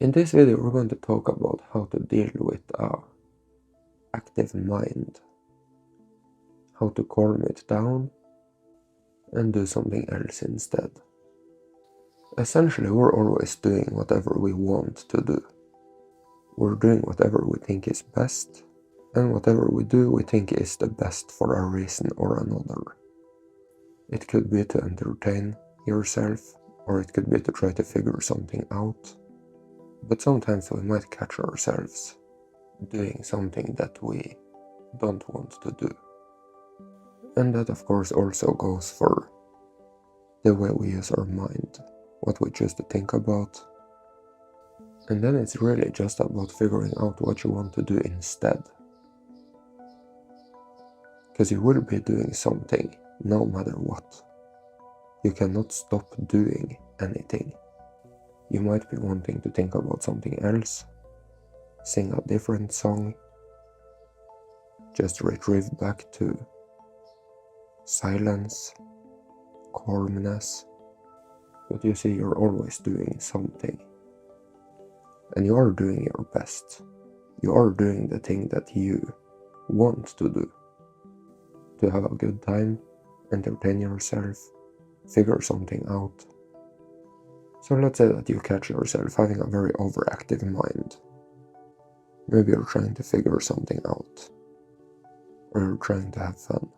In this video we're going to talk about how to deal with a active mind, how to calm it down and do something else instead. Essentially, we're always doing whatever we want to do. We're doing whatever we think is best, and whatever we do we think is the best for a reason or another. It could be to entertain yourself, or it could be to try to figure something out. But sometimes we might catch ourselves doing something that we don't want to do. And that of course also goes for the way we use our mind, what we choose to think about. And then it's really just about figuring out what you want to do instead. Because you will be doing something no matter what. You cannot stop doing anything. You might be wanting to think about something else, sing a different song, just retrieve back to silence, calmness. But you see, you're always doing something. And you are doing your best. You are doing the thing that you want to do. To have a good time, entertain yourself, figure something out. So let's say that you catch yourself having a very overactive mind. Maybe you're trying to figure something out, or you're trying to have fun.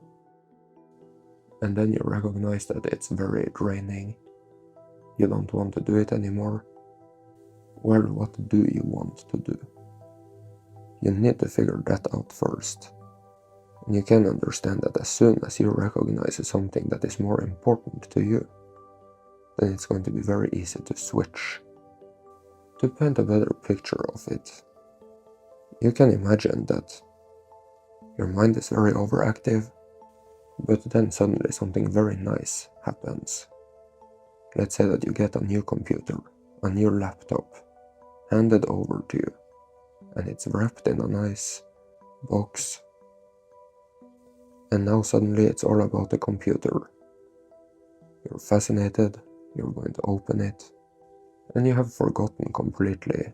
And then you recognize that it's very draining. You don't want to do it anymore. Well, what do you want to do? You need to figure that out first. And you can understand that as soon as you recognize something that is more important to you, then it's going to be very easy to switch. To paint a better picture of it, you can imagine that your mind is very overactive, but then suddenly something very nice happens. Let's say that you get a new computer, a new laptop, handed over to you, and it's wrapped in a nice box. And now suddenly it's all about the computer. You're fascinated, you're going to open it, and you have forgotten completely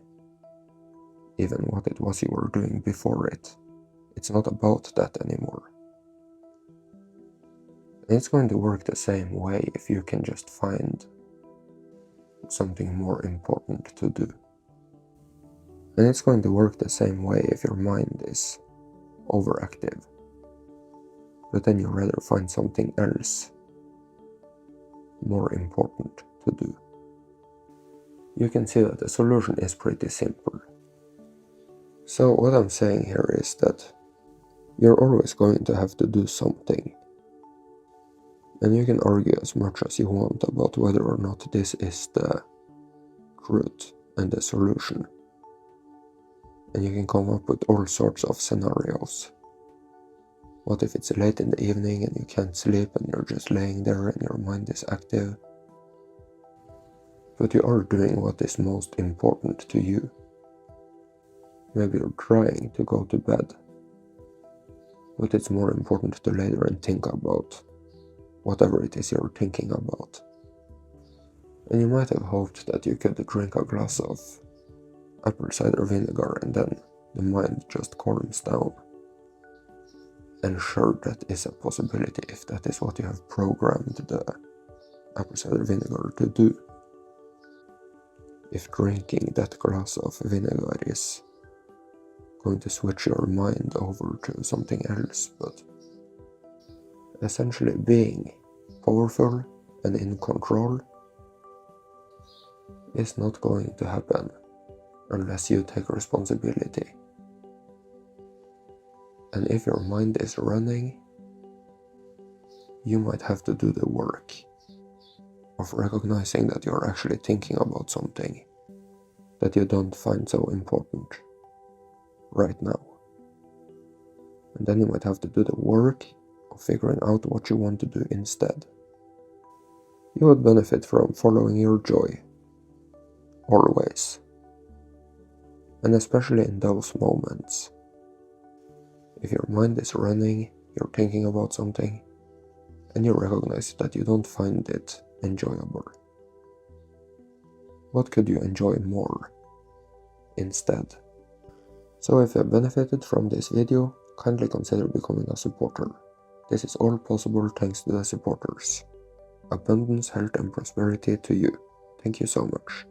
even what it was you were doing before it. It's not about that anymore. And it's going to work the same way if you can just find something more important to do. And it's going to work the same way if your mind is overactive. But then you rather find something else more important to do. You can see that the solution is pretty simple. So what I'm saying here is that you're always going to have to do something. And you can argue as much as you want about whether or not this is the truth and the solution. And you can come up with all sorts of scenarios. What if it's late in the evening and you can't sleep and you're just laying there and your mind is active? But you are doing what is most important to you. Maybe you're trying to go to bed, but it's more important to lay there and think about whatever it is you're thinking about. And you might have hoped that you could drink a glass of apple cider vinegar and then the mind just calms down. And sure, that is a possibility if that is what you have programmed the apple cider vinegar to do. If drinking that glass of vinegar is going to switch your mind over to something else, but essentially being powerful and in control is not going to happen unless you take responsibility. And if your mind is running, you might have to do the work of recognizing that you're actually thinking about something that you don't find so important right now. And then you might have to do the work of figuring out what you want to do instead. You would benefit from following your joy, always. And especially in those moments. If your mind is running, you're thinking about something, and you recognize that you don't find it enjoyable. What could you enjoy more instead. So if you have benefited from this video, kindly consider becoming a supporter. This is all possible thanks to the supporters. Abundance, health and prosperity to you. Thank you so much.